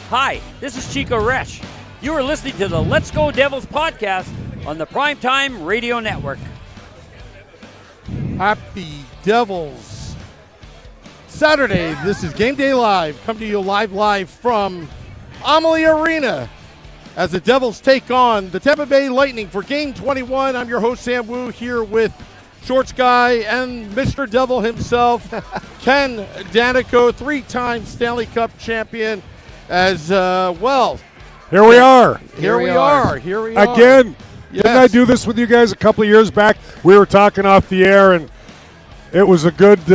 Hi, this is Chico Resch. You are listening to the Let's Go Devils podcast on the Primetime Radio Network. Happy Devils Saturday. This is Game Day Live, coming to you live from Amalie Arena as the Devils take on the Tampa Bay Lightning for Game 21. I'm your host, Sam Wu, here with Shorts Guy and Mr. Devil himself, Ken Daneyko, three-time Stanley Cup champion. As well, here we are. Here we are. Again. Yes. Didn't I do this with you guys a couple of years back? We were talking off the air, and it was a good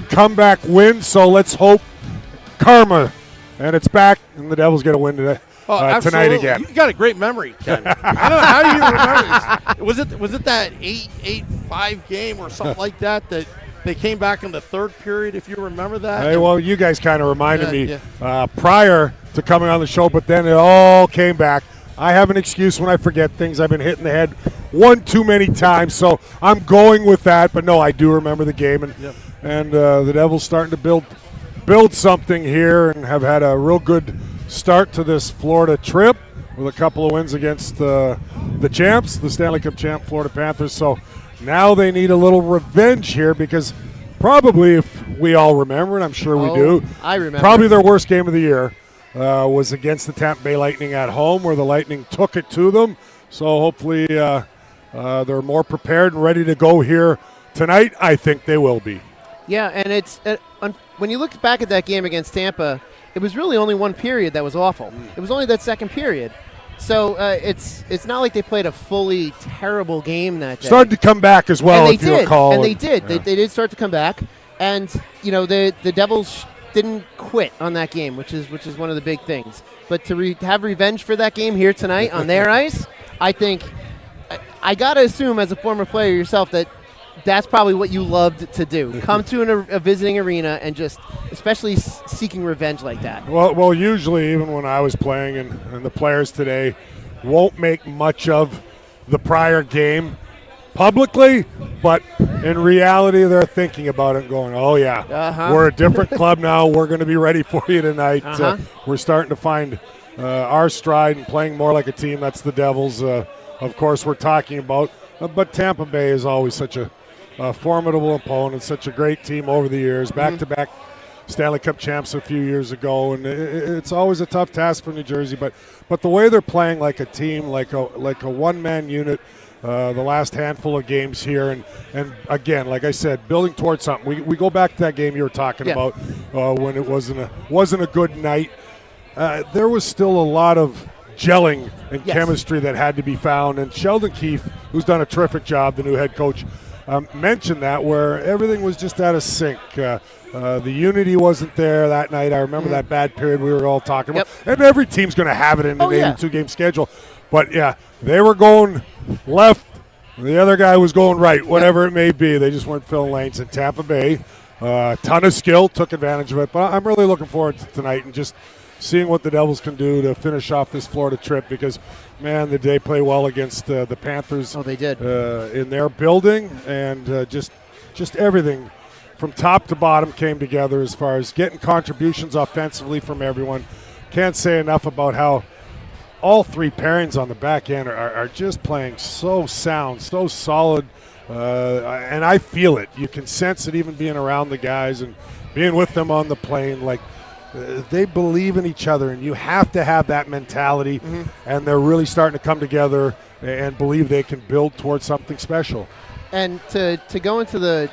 comeback win. So let's hope karma, and it's back, and the Devils get a win today. Tonight again. You got a great memory, Ken. I don't know how you remember this. Was it that 8-5 game or something like that they came back in the third period, if you remember that? Hey, well, you guys kind of reminded me prior to coming on the show, but then it all came back. I have an excuse when I forget things. I've been hit in the head one too many times, so I'm going with that. But, no, I do remember the game, and the Devils starting to build something here and have had a real good start to this Florida trip with a couple of wins against the champs, the Stanley Cup champ Florida Panthers. So now they need a little revenge here because probably, if we all remember, and I'm sure we do, I remember. Probably their worst game of the year was against the Tampa Bay Lightning at home, where the Lightning took it to them. So hopefully they're more prepared and ready to go here tonight. I think they will be. Yeah, and it's when you look back at that game against Tampa, it was really only one period that was awful. It was only that second period. So it's not like they played a fully terrible game that day. Started to come back as well, if you recall. And they did. Yeah. They did start to come back. And, you know, the Devils didn't quit on that game, which is one of the big things. But to have revenge for that game here tonight on their ice, I think I got to assume as a former player yourself that that's probably what you loved to do. Come to a visiting arena and just especially seeking revenge like that. Well, usually even when I was playing and the players today won't make much of the prior game publicly, but in reality they're thinking about it and going, oh yeah, we're a different club now. We're going to be ready for you tonight. We're starting to find our stride and playing more like a team. That's the Devils, of course, we're talking about. But Tampa Bay is always such a formidable opponent, such a great team over the years, back-to-back Stanley Cup champs a few years ago, and it's always a tough task for New Jersey. But the way they're playing like a team, like a one-man unit, the last handful of games here, and again, like I said, building towards something. We go back to that game you were talking about when it wasn't a good night. There was still a lot of gelling and chemistry that had to be found, and Sheldon Keefe, who's done a terrific job, the new head coach, mentioned that, where everything was just out of sync. The unity wasn't there that night. I remember that bad period we were all talking about. And every team's going to have it in the 82-game schedule. But, yeah, they were going left. The other guy was going right, whatever it may be. They just weren't filling lanes. In Tampa Bay, a ton of skill, took advantage of it. But I'm really looking forward to tonight and just seeing what the Devils can do to finish off this Florida trip because, man, they play well against the Panthers. Oh, they did. In their building, and just everything from top to bottom came together as far as getting contributions offensively from everyone. Can't say enough about how all three pairings on the back end are just playing so sound, so solid, and I feel it. You can sense it even being around the guys and being with them on the plane. Like, they believe in each other, and you have to have that mentality, and they're really starting to come together and believe they can build towards something special. And to go into the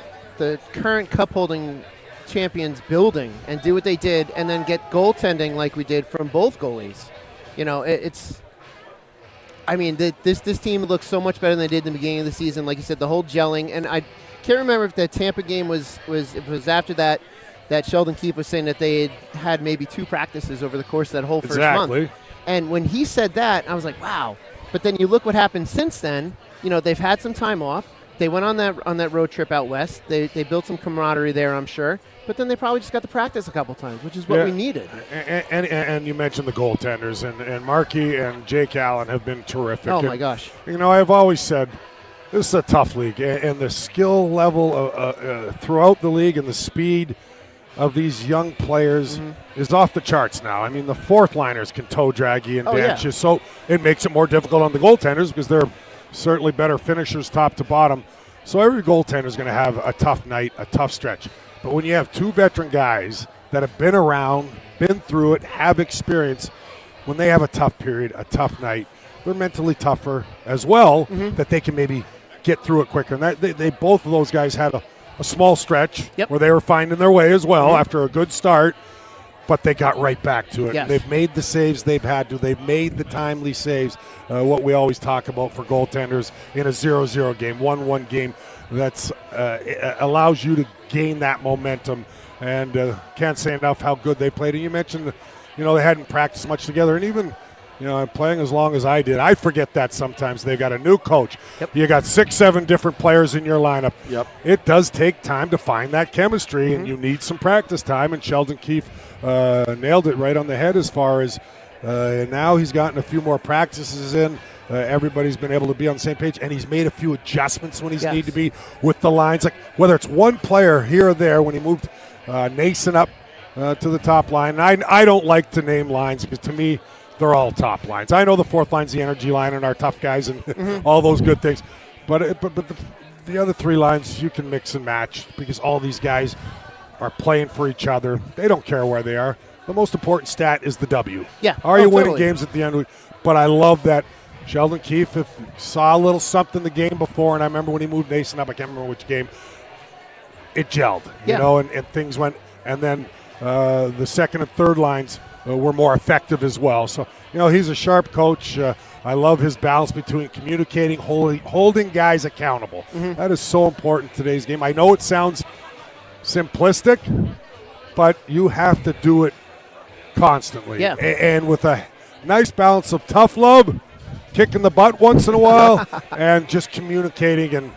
current cup-holding champions building and do what they did and then get goaltending like we did from both goalies, this team looks so much better than they did in the beginning of the season. Like you said, the whole gelling, and I can't remember if the Tampa game was after that Sheldon Keefe was saying that they had maybe 2 practices over the course of that whole first month. And when he said that, I was like, wow. But then you look what happened since then. They've had some time off. They went on that road trip out west. They built some camaraderie there, I'm sure. But then they probably just got to practice a couple times, which is what we needed. And you mentioned the goaltenders, and Markey and Jake Allen have been terrific. Oh, my gosh. I've always said this is a tough league, and the skill level throughout the league and the speed of these young players is off the charts now. I mean, the fourth liners can toe drag you and dance you, so it makes it more difficult on the goaltenders because they're certainly better finishers top to bottom. So every goaltender is going to have a tough night, a tough stretch. But when you have 2 veteran guys that have been around, been through it, have experience, when they have a tough period, a tough night, they're mentally tougher as well, that they can maybe get through it quicker. And they both of those guys had a small stretch where they were finding their way as well after a good start, but they got right back to it. Yes. They've made the saves they've had to. They've made the timely saves, what we always talk about for goaltenders in a 0-0 game, 1-1 game that's allows you to gain that momentum. And can't say enough how good they played. And you mentioned, they hadn't practiced much together. And even, playing as long as I did, I forget that sometimes. They've got a new coach. You got 6-7 different players in your lineup. It does take time to find that chemistry, and you need some practice time. And Sheldon Keefe nailed it right on the head as far as now he's gotten a few more practices in. Everybody's been able to be on the same page, and he's made a few adjustments when he's need to be with the lines. Like whether it's one player here or there, when he moved Nason up to the top line. And I don't like to name lines because to me they're all top lines. I know the fourth line's the energy line and our tough guys and all those good things, but the other 3 lines you can mix and match because all these guys are playing for each other. They don't care where they are. The most important stat is the W. Are you winning games at the end? But I love that Sheldon Keefe saw a little something the game before, and I remember when he moved Nason up, I can't remember which game, it gelled, and things went, and then the second and third lines were more effective as well. So, he's a sharp coach. I love his balance between communicating, holding guys accountable. That is so important in today's game. I know it sounds simplistic, but you have to do it constantly. And with a nice balance of tough love, kicking the butt once in a while, and just communicating and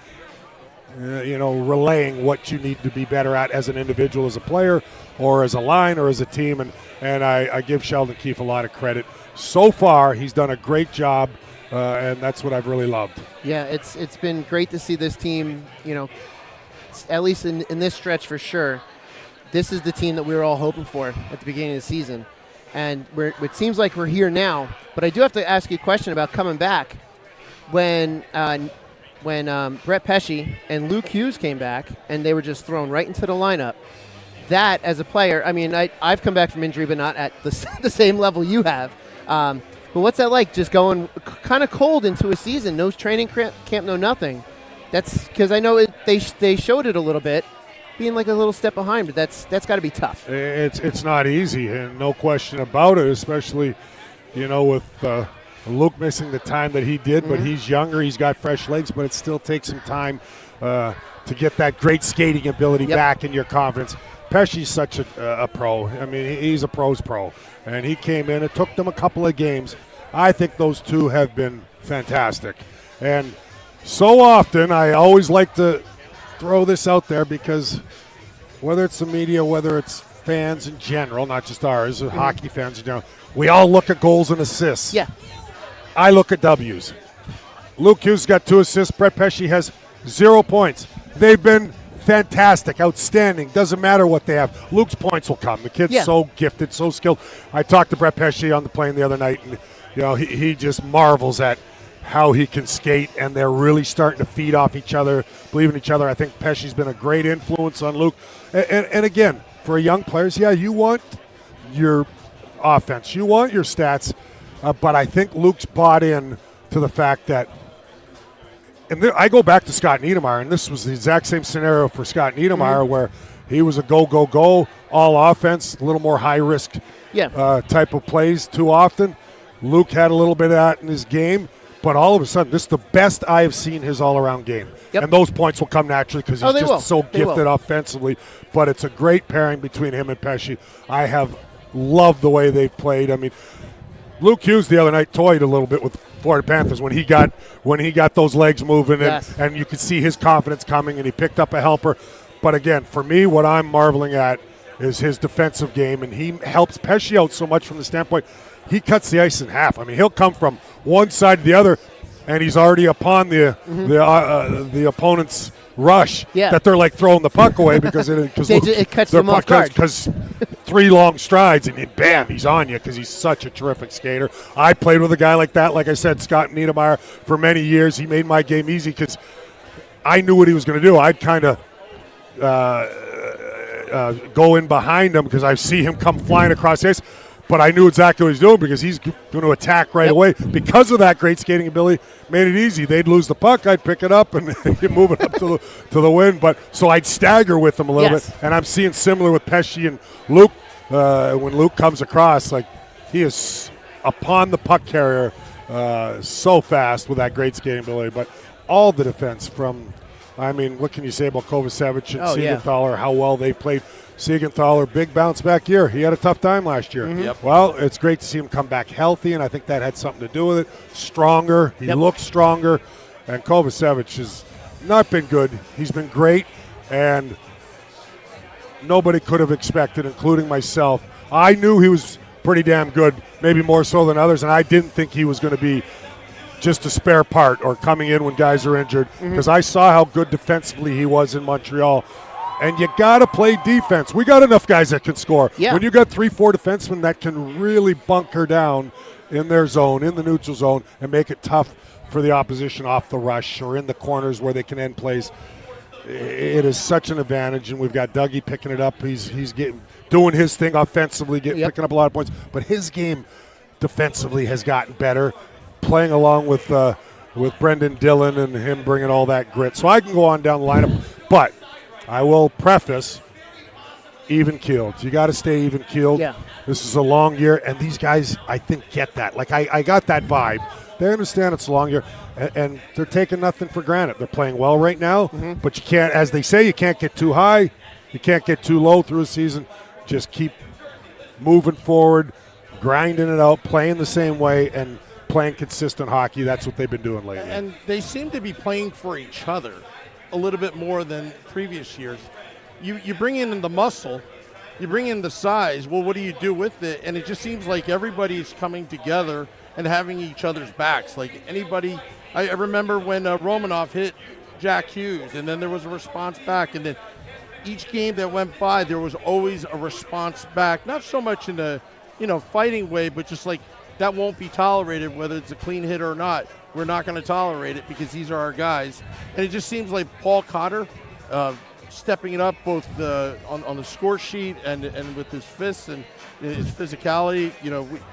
relaying what you need to be better at as an individual, as a player, or as a line, or as a team. And I give Sheldon Keefe a lot of credit. So far, he's done a great job, and that's what I've really loved. Yeah, it's been great to see this team, at least in this stretch for sure. This is the team that we were all hoping for at the beginning of the season. And it seems like we're here now. But I do have to ask you a question about coming back. When Brett Pesce and Luke Hughes came back and they were just thrown right into the lineup, that as a player, I mean, I've come back from injury, but not at the same level you have. But what's that like, just going kind of cold into a season, no training camp, no nothing? That's because I know they showed it a little bit, being like a little step behind, but that's got to be tough. It's not easy, and no question about it, especially, with Luke missing the time that he did, but he's younger, he's got fresh legs, but it still takes some time to get that great skating ability back in your confidence. Pesce's such a pro. I mean, he's a pro's pro, and he came in. It took them a couple of games. I think those two have been fantastic, and so often I always like to throw this out there because whether it's the media, whether it's fans in general, not just ours, hockey fans in general, we all look at goals and assists. I look at W's. Luke Hughes got 2 assists. Brett Pesce has 0 points. They've been fantastic, outstanding. Doesn't matter what they have. Luke's points will come. The kid's so gifted, so skilled. I talked to Brett Pesce on the plane the other night, and he just marvels at how he can skate, and they're really starting to feed off each other, believe in each other. I think Pesce's been a great influence on Luke. And again, for young players, you want your offense. You want your stats, but I think Luke's bought in to the fact that, and I go back to Scott Niedermayer, and this was the exact same scenario for Scott Niedermayer where he was a go, all offense, a little more high-risk type of plays too often. Luke had a little bit of that in his game, but all of a sudden, this is the best I have seen his all-around game. Yep. And those points will come naturally because he's just so gifted offensively. But it's a great pairing between him and Pesce. I have loved the way they've played. I mean, Luke Hughes the other night toyed a little bit with Florida Panthers when he got those legs moving, and you could see his confidence coming, and he picked up a helper. But again, for me, what I'm marveling at is his defensive game, and he helps Pesce out so much from the standpoint he cuts the ice in half. I mean, he'll come from one side to the other, and he's already upon the opponent's rush that they're like throwing the puck away because it cuts them off guard. Because 3 long strides and bam, he's on you because he's such a terrific skater. I played with a guy like that. Like I said, Scott Niedermayer for many years. He made my game easy because I knew what he was going to do. I'd kind of go in behind him because I see him come flying across the ice. But I knew exactly what he's doing because he's going to attack right away. Because of that great skating ability, made it easy. They'd lose the puck, I'd pick it up and move it up to the win. But so I'd stagger with them a little bit. And I'm seeing similar with Pesce and Luke. When Luke comes across, like he is upon the puck carrier so fast with that great skating ability. But all the defense from, I mean, what can you say about Kovacevic and Siegenthaler, how well they played. Siegenthaler, big bounce back year. He had a tough time last year. Well, it's great to see him come back healthy, and I think that had something to do with it. Stronger. He looks stronger. And Kovacevic has not been good. He's been great, and nobody could have expected, including myself. I knew he was pretty damn good, maybe more so than others, and I didn't think he was going to be just a spare part or coming in when guys are injured because I saw how good defensively he was in Montreal. And you got to play defense. We got enough guys that can score. Yeah. When you got 3-4 defensemen that can really bunker down in their zone, in the neutral zone, and make it tough for the opposition off the rush or in the corners where they can end plays, it is such an advantage. And we've got Dougie picking it up. He's doing his thing offensively, picking up a lot of points. But his game defensively has gotten better, playing along with Brendan Dillon and him bringing all that grit. So I can go on down the lineup, but I will preface even-keeled. You got to stay even-keeled. Yeah. This is a long year, and these guys, I think, get that. Like, I got that vibe. They understand it's a long year, and they're taking nothing for granted. They're playing well right now, but you can't, as they say, you can't get too high. You can't get too low through a season. Just keep moving forward, grinding it out, playing the same way, and playing consistent hockey. That's what they've been doing lately. And they seem to be playing for each other a little bit more than previous years. You bring in the muscle, you bring in the size. Well, what do you do with it? And it just seems like everybody's coming together and having each other's backs. Like anybody, I remember when Romanov hit Jack Hughes, and then there was a response back, and then each game that went by, there was always a response back. Not so much in a fighting way, but just like that won't be tolerated, whether it's a clean hit or not. We're not going to tolerate it because these are our guys. And it just seems like Paul Cotter stepping it up both on the score sheet and with his fists and his physicality.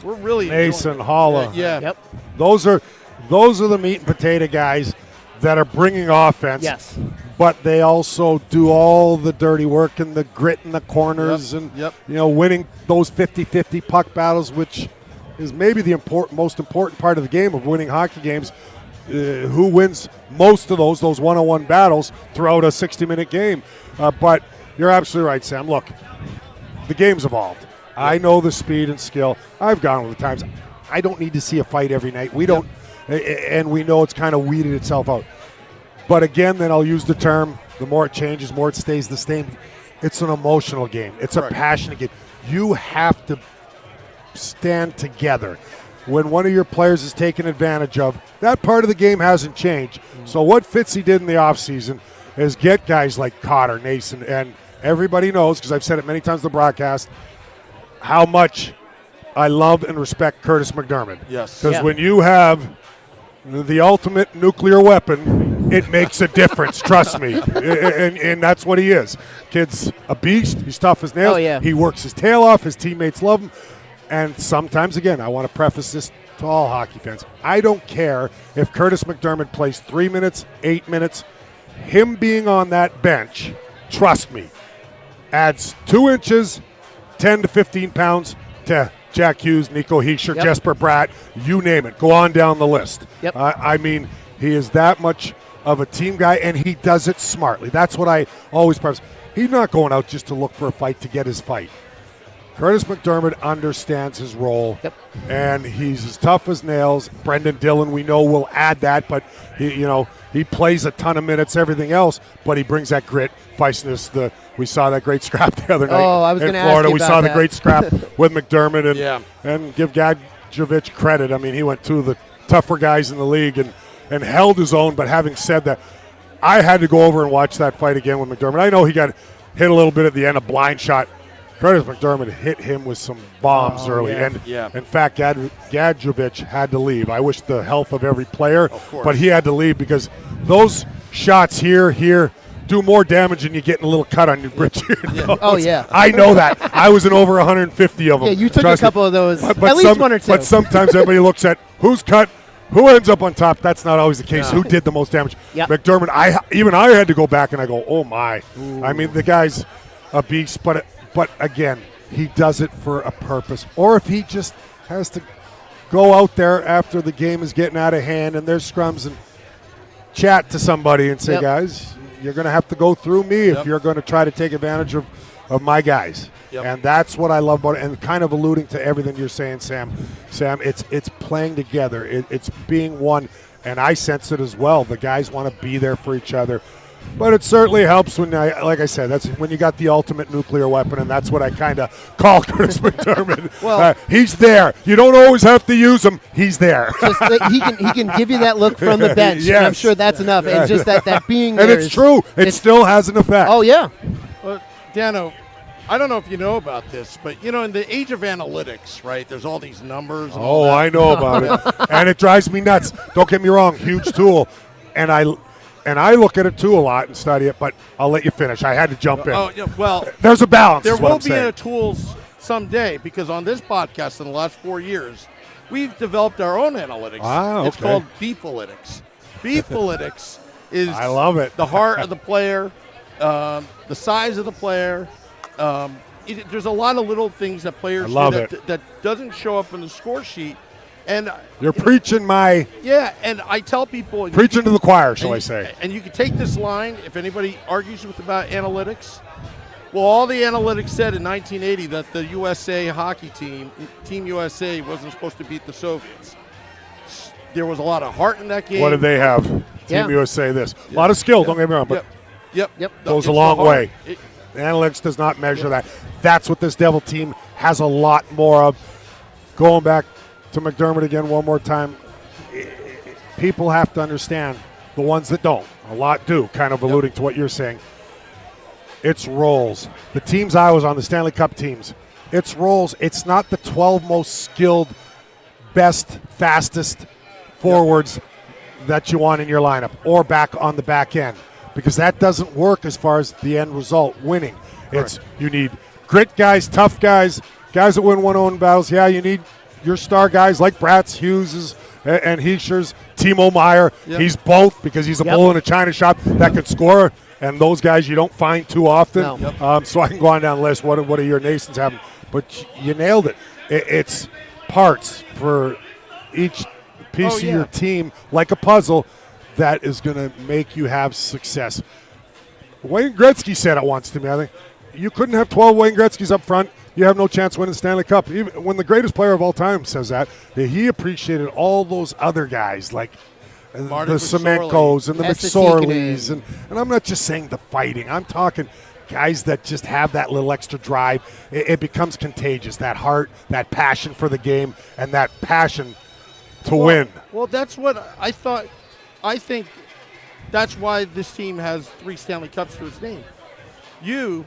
We're really Mason Holla. Yep. Those are the meat and potato guys that are bringing offense. Yes. But they also do all the dirty work and the grit in the corners and winning those 50-50 puck battles, which is maybe the most important part of the game of winning hockey games. Who wins most of those one-on-one battles throughout a 60-minute game. But you're absolutely right, Sam. Look, the game's evolved. I know the speed and skill. I've gone over the times. I don't need to see a fight every night. We don't, and we know it's kind of weeded itself out. But again, then I'll use the term, the more it changes, more it stays the same. It's an emotional game. It's a passionate game. You have to stand together. When one of your players is taken advantage of, that part of the game hasn't changed. So what Fitzy did in the offseason is get guys like Cotter, Nason, and everybody knows, because I've said it many times in the broadcast, how much I love and respect Curtis McDermott. Yes. Because when you have the ultimate nuclear weapon it makes a difference. Trust me, and that's what he is. Kid's a beast. He's tough as nails. Oh, yeah. He works his tail off. His teammates love him. And sometimes, again, I want to preface this to all hockey fans. I don't care if Curtis McDermott plays 3 minutes, 8 minutes. Him being on that bench, trust me, adds 2 inches, 10 to 15 pounds to Jack Hughes, Nico Hischier, Jesper Bratt, you name it. Go on down the list. Yep. I mean, he is that much of a team guy, and he does it smartly. That's what I always preface. He's not going out just to look for a fight to get his fight. Curtis McDermott understands his role, and he's as tough as nails. Brendan Dillon, we know, will add that, but he plays a ton of minutes, everything else, but he brings that grit, feistiness. We saw that great scrap the other night I was in gonna Florida. ask you We about saw that. the great scrap with McDermott, and give Gadjevich credit. I mean, he went to the tougher guys in the league and held his own. But having said that, I had to go over and watch that fight again with McDermott. I know he got hit a little bit at the end, a blind shot. Curtis McDermott hit him with some bombs early, and in fact, Gadjevich had to leave. I wish the health of every player, but he had to leave because those shots here do more damage than you get in a little cut on your bridge. I know that. I was in over 150 of them. Yeah, you took Trust a couple me. of those, But at least one or two. But sometimes everybody looks at who's cut, who ends up on top. That's not always the case. Who did the most damage? McDermott, I had to go back and I go, oh my. Ooh. I mean, the guy's a beast, but again, he does it for a purpose. Or if he just has to go out there after the game is getting out of hand and there's scrums and chat to somebody and say, guys, you're going to have to go through me if you're going to try to take advantage of my guys. And that's what I love about it. And kind of alluding to everything you're saying, Sam, it's playing together. It's being one. And I sense it as well. The guys want to be there for each other. But it certainly helps when, like I said, that's when you got the ultimate nuclear weapon, and that's what I kind of call Curtis McDermott. He's there. You don't always have to use him. He's there. Just he can give you that look from the bench. And I'm sure that's enough. And just that being there. And it's true. It still has an effect. Oh, yeah. Well, Dano, I don't know if you know about this, but, in the age of analytics, right, there's all these numbers. And all that. I know about it. And it drives me nuts. Don't get me wrong. Huge tool. And I look at it, too, a lot and study it, but I'll let you finish. I had to jump in. Oh, yeah, well, there's a balance. There will be a tools someday because on this podcast in the last 4 years, we've developed our own analytics. It's called Beefalytics. Beefalytics is I love it. The heart of the player, the size of the player. There's a lot of little things that players do that doesn't show up in the score sheet. And you're preaching and I tell people preaching to the choir, shall I say? And you can take this line if anybody argues about analytics. Well, all the analytics said in 1980 that the USA hockey team, Team USA, wasn't supposed to beat the Soviets. There was a lot of heart in that game. What did they have? Team USA. A lot of skill. Don't get me wrong, but goes a long way. Analytics does not measure that. That's what this Devil team has a lot more of. Going back to McDermott again one more time, people have to understand, the ones that don't, a lot do, kind of alluding to what you're saying. It's roles. The teams I was on, the Stanley Cup teams, it's roles. It's not the 12 most skilled, best, fastest forwards that you want in your lineup or back on the back end, because that doesn't work as far as the end result, winning. It's you need grit guys, tough guys, guys that win one-on-one battles. Yeah, you need your star guys like Bratt's, Hughes's, and Hischier's, Timo Meyer. He's both because he's a bull in a china shop that can score, and those guys you don't find too often. No. So I can go on down the list. What are your nations having? But you nailed it. It's parts for each piece of your team, like a puzzle, that is going to make you have success. Wayne Gretzky said it once to me, I think. You couldn't have 12 Wayne Gretzkys up front. You have no chance winning the Stanley Cup. Even when the greatest player of all time says that, he appreciated all those other guys like the Semenkos and the McSorleys. And I'm not just saying the fighting. I'm talking guys that just have that little extra drive. It becomes contagious, that heart, that passion for the game, and that passion to win. Well, that's what I thought. I think that's why this team has 3 Stanley Cups to its name. You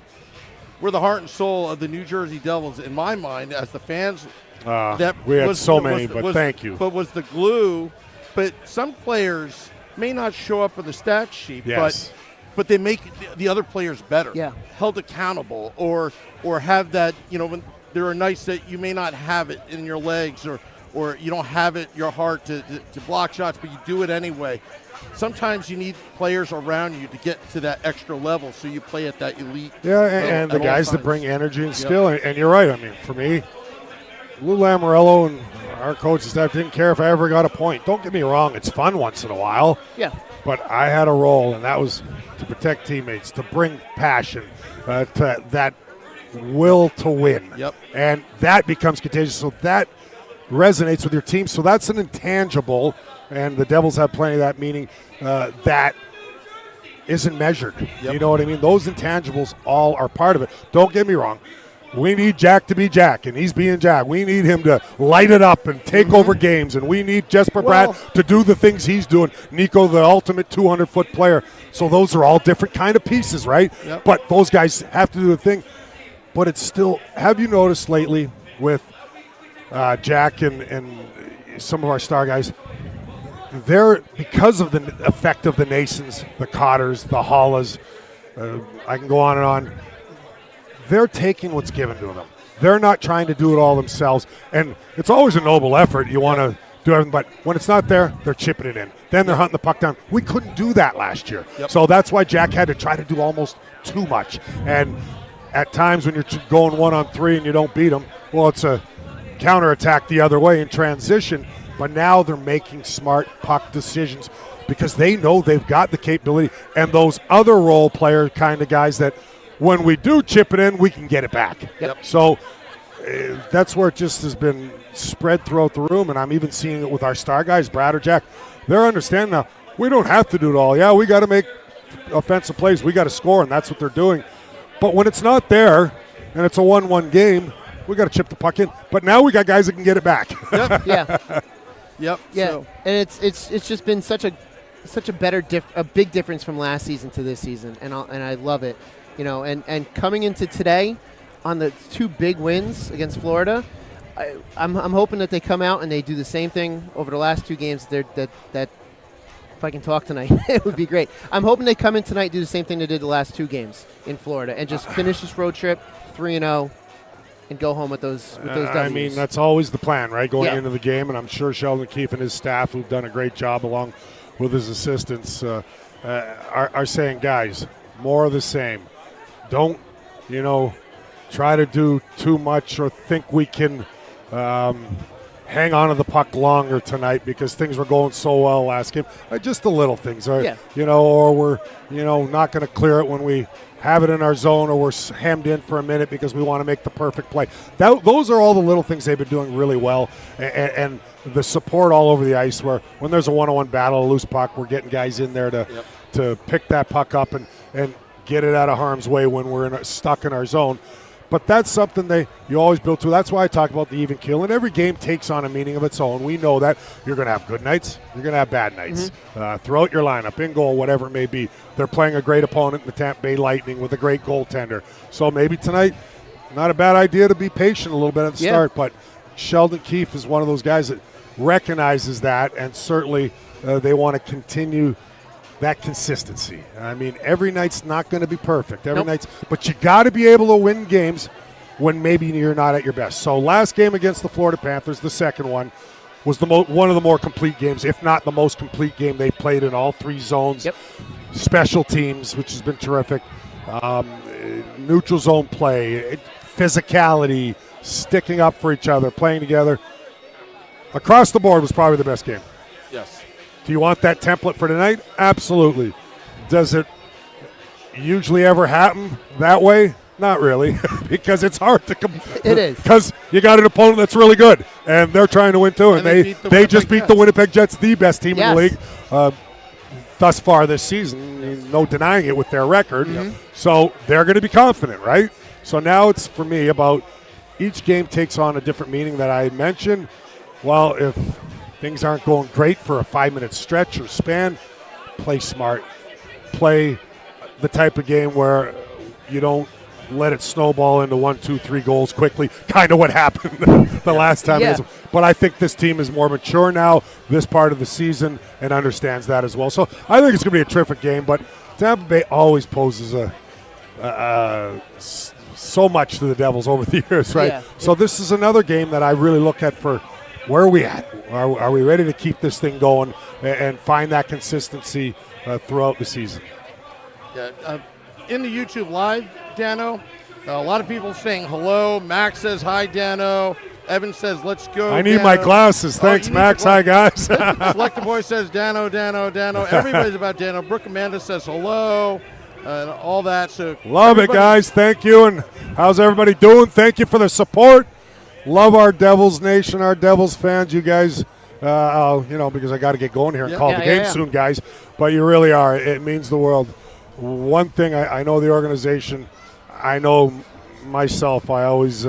were the heart and soul of the New Jersey Devils, in my mind, as the fans. We had so many, but thank you. But was the glue. But some players, may not show up on the stat sheet, Yes. but they make the other players better. Yeah. Held accountable, or have that, when there are nights that you may not have it in your legs, or you don't have it your heart to block shots, but you do it anyway. Sometimes you need players around you to get to that extra level, so you play at that elite. Yeah, level and the at all guys that times. bring energy and skill. And you're right. I mean, for me, Lou Lamorello and our coaching staff didn't care if I ever got a point. Don't get me wrong. It's fun once in a while. Yeah. But I had a role, and that was to protect teammates, to bring passion, to that will to win. Yep. And that becomes contagious. So that resonates with your team. So that's an intangible, and the Devils have plenty of that, meaning that isn't measured. Yep. You know what I mean? Those intangibles all are part of it. Don't get me wrong. We need Jack to be Jack, and he's being Jack. We need him to light it up and take over games, and we need Jesper Bratt to do the things he's doing. Nico, the ultimate 200-foot player. So those are all different kind of pieces, right? Yep. But those guys have to do the thing. But it's still, have you noticed lately with Jack and some of our star guys, they're, because of the effect of the Nasons, the Cotters, the Hollas, I can go on and on, they're taking what's given to them. They're not trying to do it all themselves. And it's always a noble effort. You want to do everything, but when it's not there, they're chipping it in. Then they're hunting the puck down. We couldn't do that last year. Yep. So that's why Jack had to try to do almost too much. And at times when you're going 1-on-3 and you don't beat them, well, it's a counterattack the other way in transition. But now they're making smart puck decisions because they know they've got the capability. And those other role player kind of guys that when we do chip it in, we can get it back. Yep. So that's where it just has been spread throughout the room. And I'm even seeing it with our star guys, Brad or Jack. They're understanding now, we don't have to do it all. Yeah, we got to make offensive plays. We got to score, and that's what they're doing. But when it's not there and it's a 1-1 game, we got to chip the puck in. But now we got guys that can get it back. Yep. Yeah. Yep. Yeah. So, And it's just been such a better a big difference from last season to this season, and I love it. And coming into today on the two big wins against Florida, I'm hoping that they come out and they do the same thing over the last two games. That if I can talk tonight, it would be great. I'm hoping they come in tonight and do the same thing they did the last two games in Florida and just finish this road trip 3-0 and go home with those W's. I mean, that's always the plan, right, going Yeah. into the game. And I'm sure Sheldon Keefe and his staff, who've done a great job along with his assistants, are saying, guys, more of the same. Don't, try to do too much or think we can hang on to the puck longer tonight because things were going so well last game. Just the little things, right? Yeah. Or we're, not going to clear it when we have it in our zone, or we're hemmed in for a minute because we want to make the perfect play. Those are all the little things they've been doing really well, and the support all over the ice where when there's a one-on-one battle, a loose puck, we're getting guys in there to pick that puck up and get it out of harm's way when we're stuck in our zone. But that's something you always build to. That's why I talk about the even keel. And every game takes on a meaning of its own. We know that you're going to have good nights. You're going to have bad nights. Throughout your lineup, in goal, whatever it may be. They're playing a great opponent, the Tampa Bay Lightning, with a great goaltender. So maybe tonight, not a bad idea to be patient a little bit at the start. But Sheldon Keefe is one of those guys that recognizes that, and certainly they want to continue that consistency. I mean, every night's not going to be perfect. But you got to be able to win games when maybe you're not at your best. So last game against the Florida Panthers, the second one, was one of the more complete games, if not the most complete game they played in all three zones. Yep. Special teams, which has been terrific. Neutral zone play, physicality, sticking up for each other, playing together. Across the board was probably the best game. yes. Do you want that template for tonight? Absolutely. Does it usually ever happen that way? Not really, because it's hard to come. It is. Because you got an opponent that's really good, and they're trying to win too, and And they just beat the Winnipeg Jets, the best team in the Yes. league thus far this season. No denying it with their record. So they're going to be confident, right? So now it's, for me, about each game takes on a different meaning that I mentioned. Well, if things aren't going great for a 5-minute stretch or span, play smart. Play the type of game where you don't let it snowball into 1, 2, 3 goals quickly. Kind of what happened the last time. Yeah. But I think this team is more mature now, this part of the season, and understands that as well. So I think it's going to be a terrific game. But Tampa Bay always poses so much to the Devils over the years, right? Yeah. So this is another game that I really look at for where are we at? Are we ready to keep this thing going and find that consistency throughout the season? Yeah, in the YouTube Live, Dano, a lot of people saying hello. Max says hi, Dano. Evan says, let's go, I need Dano. my glasses. Thanks, Max. Hi, guys. Selecta Boy says Dano. Everybody's about Dano. Brooke Amanda says hello. And all that. So Love it, guys. Thank you. And how's everybody doing? Thank you for the support. Love our Devils Nation, our Devils fans. You guys, because I got to get going here and call the game soon, guys. But you really are. It means the world. One thing, I know the organization. I know myself. I always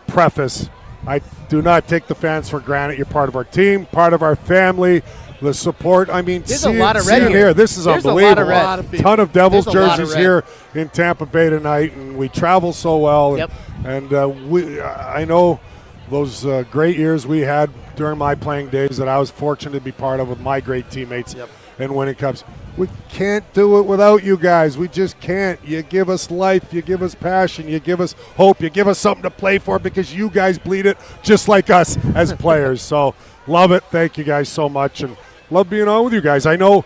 preface, I do not take the fans for granted. You're part of our team, part of our family. The support, I mean, there's a lot of red here. This is there's unbelievable. A lot of red. Ton of Devils There's a lot of jerseys red. here in Tampa Bay tonight, and we travel so well. Yep. And I know those great years we had during my playing days that I was fortunate to be part of with my great teammates and winning cups. We can't do it without you guys. We just can't. You give us life. You give us passion. You give us hope. You give us something to play for because you guys bleed it just like us as players. So love it. Thank you guys so much. And love being on with you guys. I know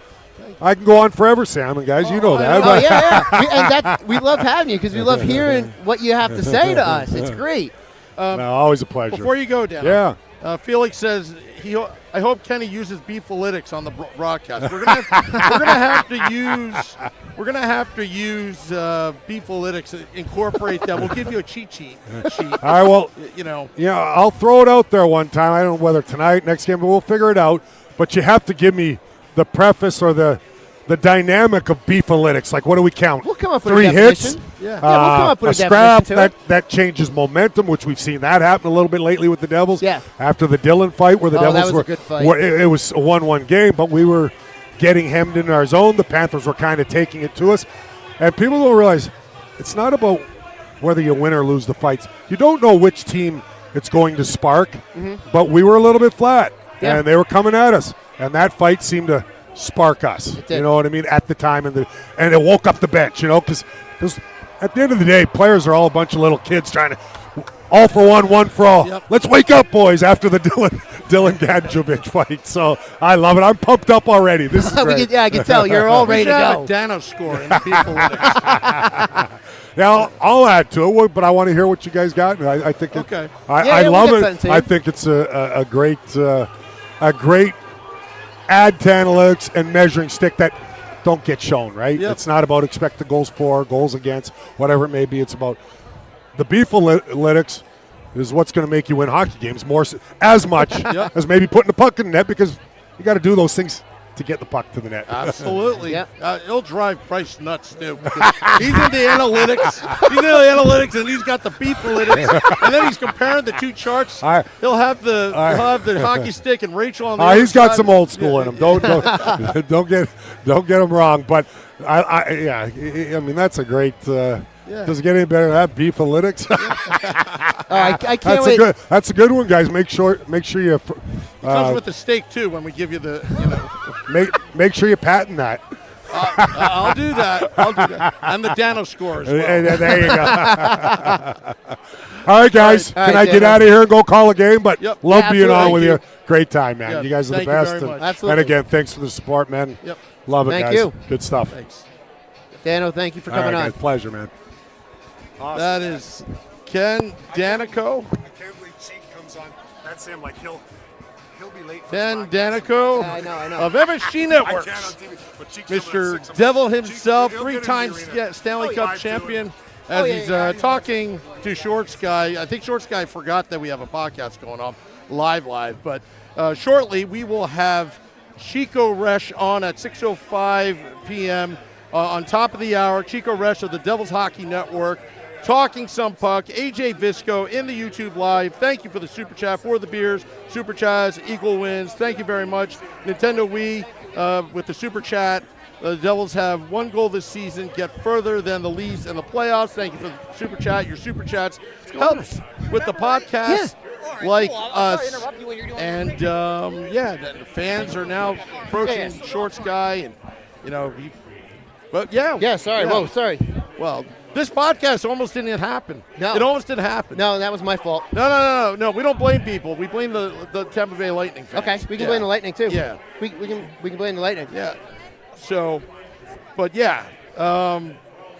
I can go on forever, Sam, and guys, you know that. Oh, yeah. We love having you because we love hearing what you have to say to us. It's great. No, always a pleasure. Before you go, Dan, Felix says I hope Kenny uses beefalytics on the broadcast. We're gonna have to use beefalytics. Incorporate that. We'll give you a cheat sheet. All right. Well, Yeah, I'll throw it out there one time. I don't know whether tonight, next game, but we'll figure it out. But you have to give me the preface or the dynamic of beefalytics. Like, what do we count? We'll come up with 3 a hits. definition. Yeah. We'll come up with a scrap definition to that changes momentum, which we've seen that happen a little bit lately with the Devils. Yeah. After the Dillon fight, where the Devils that was a good fight. it was a 1-1 game, but we were getting hemmed in our zone. The Panthers were kind of taking it to us, and people don't realize it's not about whether you win or lose the fights. You don't know which team it's going to spark, but we were a little bit flat, and they were coming at us, and that fight seemed to spark us. You know what I mean? At the time, and it woke up the bench. Because at the end of the day, players are all a bunch of little kids trying to all for one for all. Yep. Let's wake up, boys! After the Dylan Gadjovic fight, so I love it. I'm pumped up already. This is great. I can tell you're all ready to go. A Dano score in the beefalytics. Now I'll add to it, but I want to hear what you guys got. And I think Okay. I we'll love get it. something to you. I think it's a great add to analytics and measuring stick that don't get shown, right? Yep. It's not about expected goals for, goals against, whatever it may be. It's about the beefalytics is what's going to make you win hockey games as much as maybe putting the puck in the net, because you got to do those things to get the puck to the net. Absolutely. Yep. It'll drive Price nuts, too. He's into analytics. And he's got the beefalytics. And then he's comparing the two charts. He'll have the hockey stick and Rachel on the other He's got side. some old school in him. Don't get him wrong. But I mean, that's a great. Does it get any better than that? Beefalytics. I can't wait. That's a good one, guys. Make sure you. It comes with the steak, too, when we give you the, Make sure you patent that. I'll do that. And the Dano score as well. There you go. All right, guys. All right, Can I get Dano. out of here and go call a game? But love being on absolutely. with Thank you. Great time, man. Yeah, You guys are the thank you best. very much. Absolutely. And again, thanks for the support, man. Yep. Love it, Thank guys. you. Good stuff. Thanks. Dano, thank you for All right, coming on. guys. Pleasure, man. Awesome. That is Ken Daneyko. I can't believe Chico comes on. That's him. Like he'll be late. Ken Daneyko Yeah, I know. of MSG Networks. Mr. Devil himself, He'll get in the three-time arena. Stanley He'll Cup live to champion. it. As yeah, he's yeah. talking to Shorts Guy. I think Shorts Guy forgot that we have a podcast going on live. But shortly we will have Chico Resch on at 6:05 p.m. On top of the hour. Chico Resch of the Devils Hockey Network. Talking some puck. AJ Visco in the YouTube Live. Thank you for the Super Chat for the beers. Super Chats equal wins. Thank you very much. Nintendo Wii with the Super Chat. The Devils have one goal this season, get further than the Leafs in the playoffs. Thank you for the super chat. Your super chats helps with the podcast, like us. And the fans are now approaching Shorts guy, and Sorry. Whoa, sorry. Well, this podcast almost didn't happen. No. It almost didn't happen. No, that was my fault. No. We don't blame people. We blame the Tampa Bay Lightning fans. Okay, we can blame the Lightning too. Yeah, we can blame the Lightning. Yeah. So, but Ken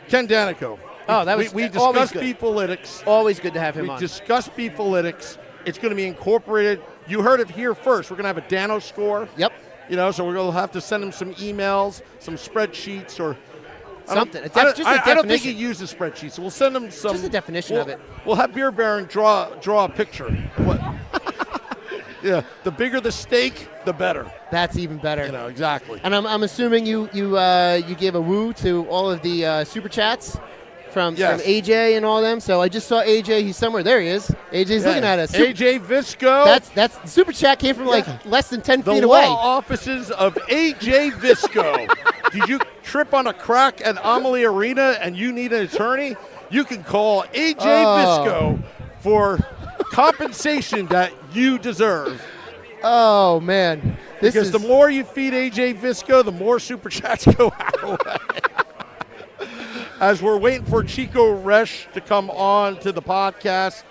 Daneyko. Oh, that was we always discussed good. Beefpolitics. Always good to have him on. We discussed Beefpolitics. It's going to be incorporated. You heard it here first. We're going to have a Dano score. Yep. So we're going to have to send him some emails, some spreadsheets, or something. I don't think he uses spreadsheets, so we'll send him some. Just a definition of it. We'll have Beer Baron draw a picture. Yeah, the bigger the steak, the better. That's even better. Exactly. And I'm assuming you gave a woo to all of the super chats from AJ and all them. So I just saw AJ. He's somewhere. There he is. AJ's looking at us. AJ Visco. That's the super chat came from less than 10 feet the away. law offices of AJ Visco. Did you trip on a crack at Amalie Arena and you need an attorney? You can call AJ Visco for compensation that you deserve. Oh, man. Because the more you feed AJ Visco, the more super chats go our way. As we're waiting for Chico Resch to come on to the podcast,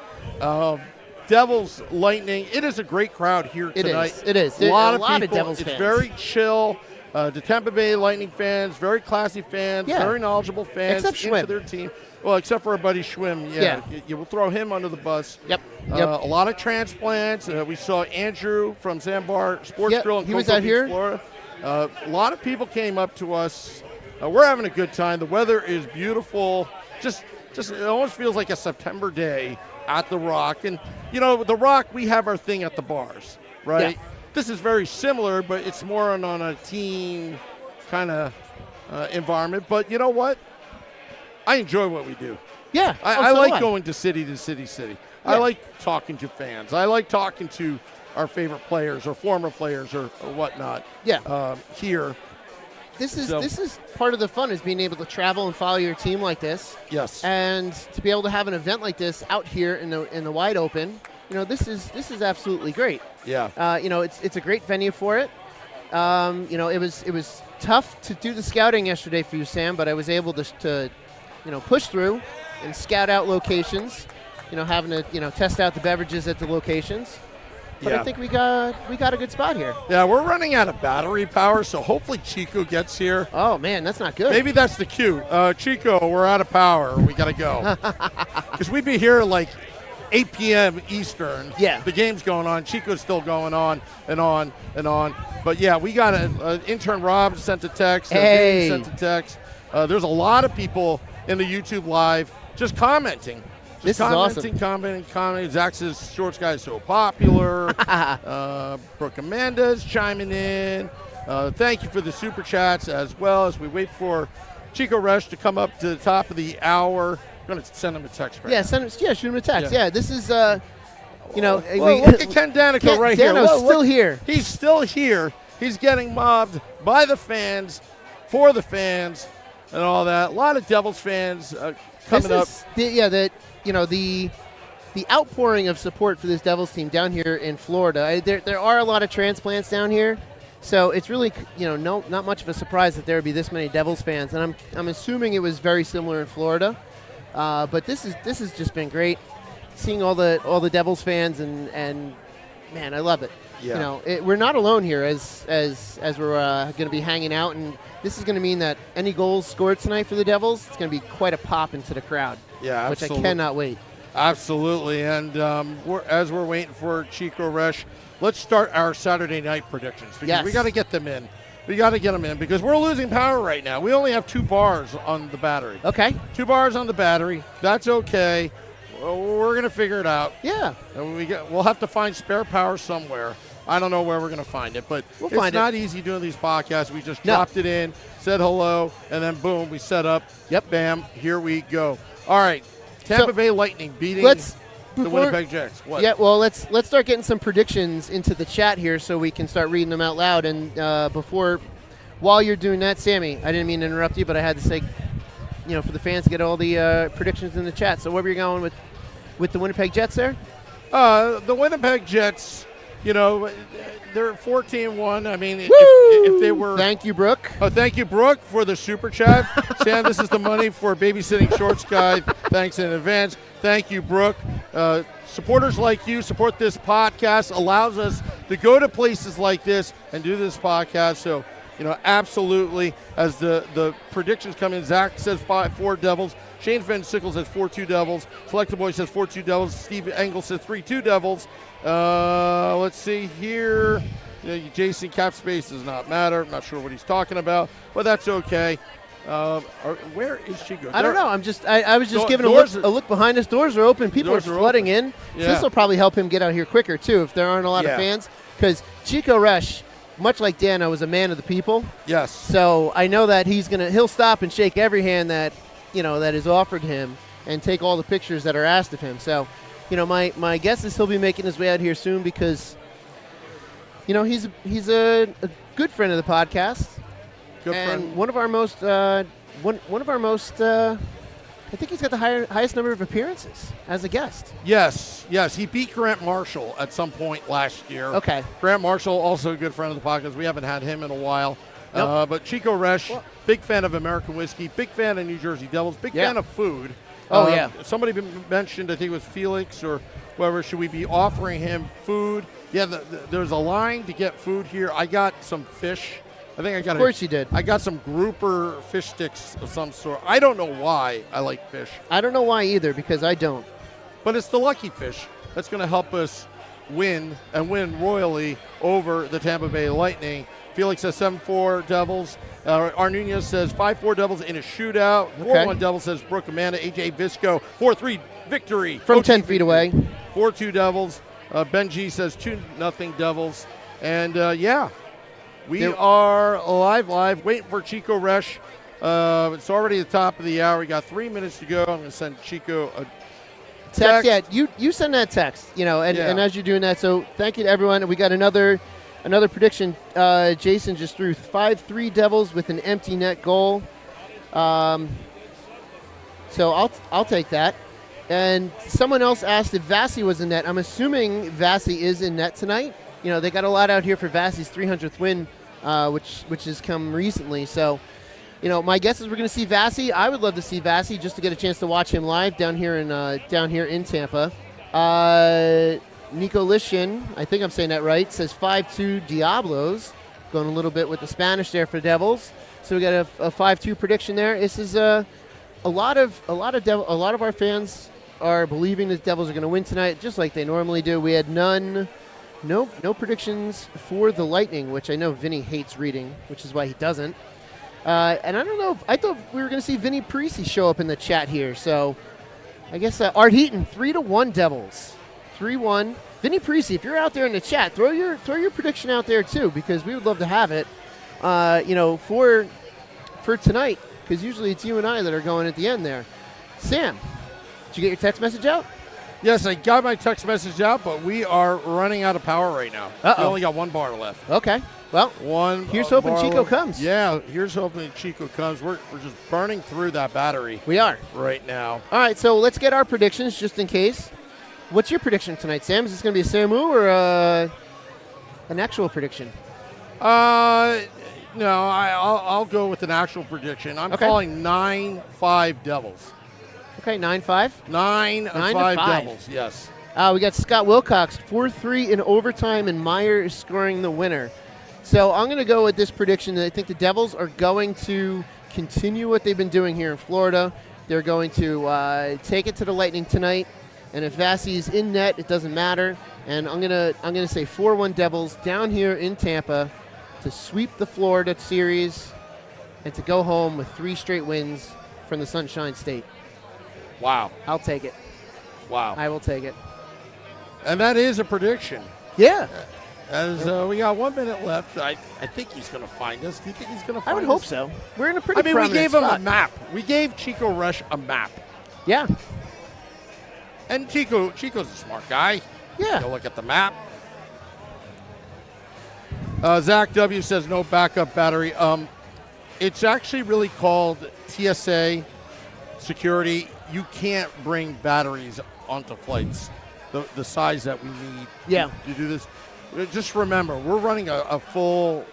Devils Lightning, it is a great crowd here tonight. It is. A lot of Devils fans. It's very chill. The Tampa Bay Lightning fans, very classy fans, very knowledgeable fans except into Schwim. Their team. Well, except for our buddy Schwim. You will throw him under the bus. Yep. A lot of transplants. We saw Andrew from Sandbar Sports Grill in he was Cocoa out Beach, here. Florida. A lot of people came up to us. We're having a good time. The weather is beautiful. Just it almost feels like a September day at the Rock. And the Rock, we have our thing at the bars, right? Yeah. This is very similar, but it's more on a team kind of environment. But you know what? I enjoy what we do. Yeah. I like going to city. Yeah. I like talking to fans. I like talking to our favorite players or former players or whatnot. Yeah. Here. This is part of the fun, is being able to travel and follow your team like this. Yes. And to be able to have an event like this out here in the wide open, this is absolutely great. Yeah. It's a great venue for it. It was tough to do the scouting yesterday for you, Sam, but I was able to push through and scout out locations. Having to test out the beverages at the locations. But I think we got a good spot here. Yeah, we're running out of battery power, so hopefully Chico gets here. Oh man, that's not good. Maybe that's the cue. Chico, we're out of power. We got to go. Because we'd be here like 8 p.m. Eastern. Yeah. The game's going on. Chico's still going on and on and on. But yeah, we got an intern Rob sent a text. Hey. Sent a text. There's a lot of people in the YouTube live just commenting. This is awesome. Commenting. Zach says, Shorts guy is so popular. Brooke Amanda's chiming in. Thank you for the super chats as well as we wait for Chico Resch to come up to the top of the hour. I'm going to send him a text right now. Shoot him a text. Yeah, this is, look at Ken Daneyko right here. Dano's still here. He's still here. He's getting mobbed by the fans, for the fans, and all that. A lot of Devils fans coming up. The outpouring of support for this Devils team down here in Florida. There are a lot of transplants down here, so it's really not much of a surprise that there would be this many Devils fans. And I'm assuming it was very similar in Florida, but this has just been great, seeing all the Devils fans and man, I love it. Yeah. We're not alone here as we're going to be hanging out, and this is going to mean that any goals scored tonight for the Devils, it's going to be quite a pop into the crowd. Yeah, which absolutely. I cannot wait. Absolutely, and as we're waiting for Chico Resch, let's start our Saturday night predictions because we got to get them in. We got to get them in because we're losing power right now. We only have 2 bars on the battery. Okay. 2 bars on the battery. That's okay. We're going to figure it out. Yeah. And we'll have to find spare power somewhere. I don't know where we're going to find it, but it's not easy doing these podcasts. We just dropped it in, said hello, and then boom, we set up. Yep. Bam, here we go. All right, Tampa Bay Lightning beating the Winnipeg Jets. What? Yeah, well, let's start getting some predictions into the chat here so we can start reading them out loud. And before while you're doing that, Sammy, I didn't mean to interrupt you, but I had to say, for the fans to get all the predictions in the chat. So where were you going with the Winnipeg Jets there? The Winnipeg Jets, they're 14-1. I mean, if they were. Thank you, Brooke. Oh, thank you, Brooke, for the super chat. Sam, this is the money for babysitting shorts guy. Thanks in advance. Thank you, Brooke. Supporters like you support this podcast, allows us to go to places like this and do this podcast. So, absolutely, as the predictions come in, Zach says 4 Devils. Shane Van Sickles says 4-2 Devils. Selecta Boy says 4-2 Devils. Steve Engel says 3-2 Devils. Let's see here. Jason Capspace does not matter. I'm not sure what he's talking about, but that's okay. Where is Chico? I don't know. I was just giving a look behind us. Doors are open. People are flooding in. Yeah. So this will probably help him get out here quicker too if there aren't a lot of fans. Because Chico Resch, much like Dano, was a man of the people. Yes. So I know that he'll stop and shake every hand that that is offered him and take all the pictures that are asked of him. So, my guess is he'll be making his way out here soon because, he's a good friend of the podcast. Good and friend. one of our most I think he's got the highest number of appearances as a guest. Yes. He beat Grant Marshall at some point last year. Okay. Grant Marshall, also a good friend of the podcast. We haven't had him in a while. Nope. But Chico Resch, big fan of American whiskey, big fan of New Jersey Devils, big fan of food. Oh, yeah. Somebody mentioned, I think it was Felix or whoever, should we be offering him food? Yeah, there's a line to get food here. I got some fish. I think I got. Of course you did. I got some grouper fish sticks of some sort. I don't know why I like fish. I don't know why either because I don't. But it's the lucky fish that's going to help us win and win royally over the Tampa Bay Lightning. Felix says 7-4 Devils. Arnunez says 5-4 Devils in a shootout. 4-1 Devils says Brooke Amanda. AJ Visco 4-3 victory. From 10 feet away. 4-2 Devils. Ben G says 2-0 Devils. And, we are live, waiting for Chico Resch. It's already the top of the hour. We got 3 minutes to go. I'm going to send Chico a text. Yeah, you send that text, and as you're doing that, so thank you to everyone. We got another prediction. Jason just threw 5-3 Devils with an empty net goal. So I'll take that. And someone else asked if Vasi was in net. I'm assuming Vasi is in net tonight. They got a lot out here for Vasi's 300th win, which has come recently. So, my guess is we're going to see Vasi. I would love to see Vasi just to get a chance to watch him live down here in Tampa. Nico Lishin, I think I'm saying that right, says 5-2 Diablos, going a little bit with the Spanish there for the Devils. So we got a 5-2 prediction there. This is a lot of our fans are believing the Devils are going to win tonight, just like they normally do. We had no predictions for the Lightning, which I know Vinny hates reading, which is why he doesn't. And I don't know. I thought we were going to see Vinny Parisi show up in the chat here. So I guess Art Heaton, 3-1 Devils. 3-1. Vinny Parisi, if you're out there in the chat, throw your prediction out there too, because we would love to have it. For tonight, because usually it's you and I that are going at the end there. Sam, did you get your text message out? Yes, I got my text message out, but we are running out of power right now. We only got 1 bar left. Okay. Well, here's hoping Chico comes. Yeah, here's hoping Chico comes. We're just burning through that battery. We are. Right now. All right, so let's get our predictions just in case. What's your prediction tonight, Sam? Is this going to be a Samu or an actual prediction? No, I'll go with an actual prediction. I'm calling 9-5 Devils. Okay, 9-5? 9-5 Devils, yes. We got Scott Wilcox, 4-3 in overtime, and Meyer is scoring the winner. So I'm going to go with this prediction that I think the Devils are going to continue what they've been doing here in Florida. They're going to take it to the Lightning tonight, and if Vasi's in net, it doesn't matter. And I'm gonna say 4-1 Devils down here in Tampa to sweep the Florida series and to go home with 3 straight wins from the Sunshine State. Wow. I'll take it. Wow. I will take it. And that is a prediction. Yeah. As we got 1 minute left, I think he's going to find us. Do you think he's going to find us? I would hope so. We're in a pretty we prominent gave spot. him a map. We gave Chico Resch a map. Yeah. And Chico's a smart guy. Yeah. He'll look at the map. Zach W. says no backup battery. It's actually really called TSA security. You can't bring batteries onto flights, the size that we need to do this. Just remember, we're running a full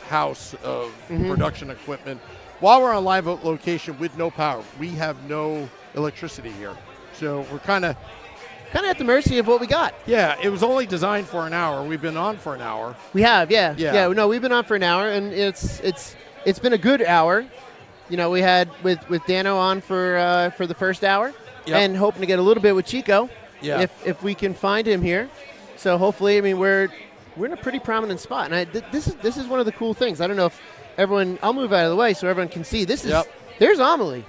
house of production equipment while we're on live location with no power. We have no electricity here, so we're kind of at the mercy of what we got. Yeah, it was only designed for an hour. We've been on for an hour. We have, yeah. No, we've been on for an hour, and it's been a good hour. You know, we had with Dano on for the first hour, and hoping to get a little bit with Chico, if we can find him here. So hopefully, I mean, we're in a pretty prominent spot, and this is one of the cool things. I don't know if everyone. I'll move out of the way so everyone can see. There's Amalie,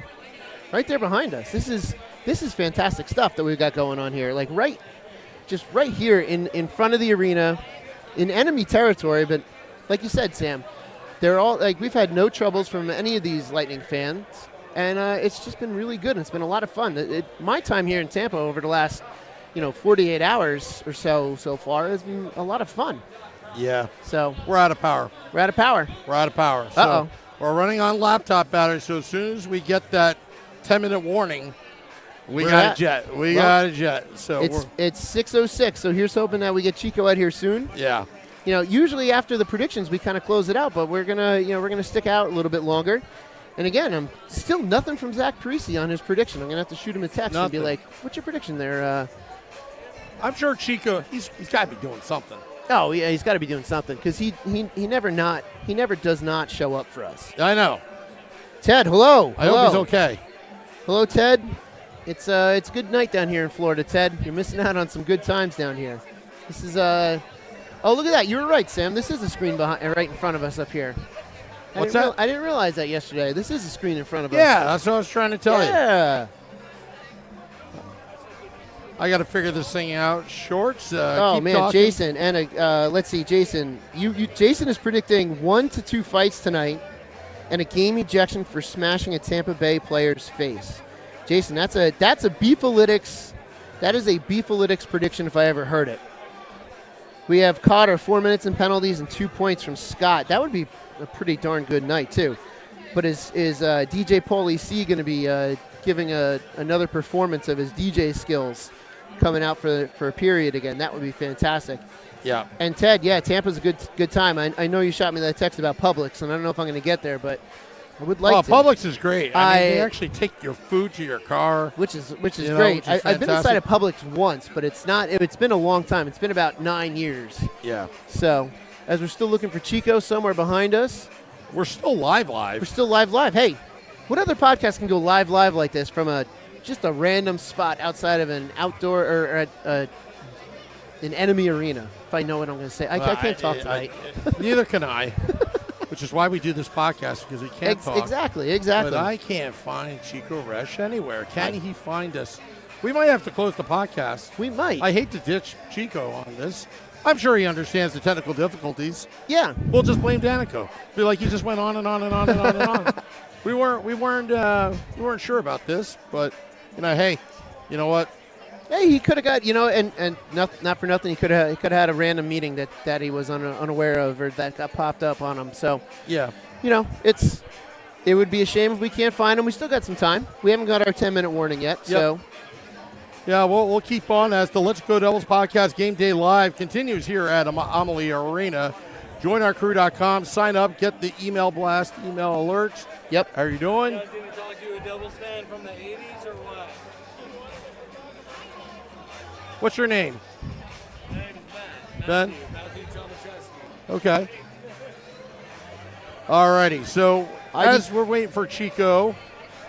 right there behind us. This is fantastic stuff that we've got going on here. Like right here in front of the arena, in enemy territory. But like you said, Sam, they're all like we've had no troubles from any of these Lightning fans, and it's just been really good. And it's been a lot of fun. My time here in Tampa over the last 48 hours or so far has been a lot of fun. Yeah. So we're out of power. So we're running on laptop batteries. So as soon as we get that 10-minute warning, we got a jet. So it's 6:06. So here's hoping that we get Chico out here soon. Yeah. Usually after the predictions we kind of close it out, but we're gonna stick out a little bit longer. And again, I'm still nothing from Zach Parisi on his prediction. I'm gonna have to shoot him a text and be like, "What's your prediction there?" I'm sure Chico, he's got to be doing something. Oh yeah, he's got to be doing something because he never does not show up for us. I know. Ted, hello. I hope he's okay. Hello, Ted. It's a good night down here in Florida, Ted. You're missing out on some good times down here. This is oh, look at that. You were right, Sam. This is a screen right in front of us up here. What's that? I didn't realize that yesterday. This is a screen in front of us. Yeah, that's what I was trying to tell you. Yeah. I got to figure this thing out. Shorts. Oh man, talking. Jason and let's see, Jason. Jason is predicting 1 to 2 fights tonight, and a game ejection for smashing a Tampa Bay player's face. Jason, that's a Beefalytics. That is a Beefalytics prediction if I ever heard it. We have Cotter 4 minutes and penalties and 2 points from Scott. That would be a pretty darn good night too. But is DJ Paulie C going to be giving another performance of his DJ skills? Coming out for a period again. That would be fantastic. Yeah. And Ted, Tampa's a good time. I know you shot me that text about Publix, and I don't know if I'm going to get there, but I would like to. Publix is great. I mean, they actually take your food to your car. Which is great. I've been inside of Publix once, but it's been a long time. It's been about 9 years. Yeah. So, as we're still looking for Chico somewhere behind us. We're still live. We're still live. Hey, what other podcast can go live like this from just a random spot outside of an outdoor or an enemy arena, if I know what I'm going to say. I can't talk tonight. Neither can I, which is why we do this podcast, because we can't talk. Exactly. But I can't find Chico Resch anywhere. Can he find us? We might have to close the podcast. We might. I hate to ditch Chico on this. I'm sure he understands the technical difficulties. Yeah. We'll just blame Daneyko. Be like, he just went on and on and on and on and on. We weren't sure about this, but hey, you know what? Hey, he could have got, and not for nothing, he could have had a random meeting that he was unaware of or that got popped up on him. So yeah, it would be a shame if we can't find him. We still got some time. We haven't got our 10-minute warning yet. Yep. So yeah, we'll keep on as the Let's Go Devils podcast Game Day Live continues here at Amalie Arena. JoinOurCrew.com. Sign up. Get the email blast, email alerts. Yep. How are you doing? You talk to a Devils fan from the 80s or what? What's your name? My name's Ben? Matthew Tomaszewski. Okay. All righty. So as we're waiting for Chico.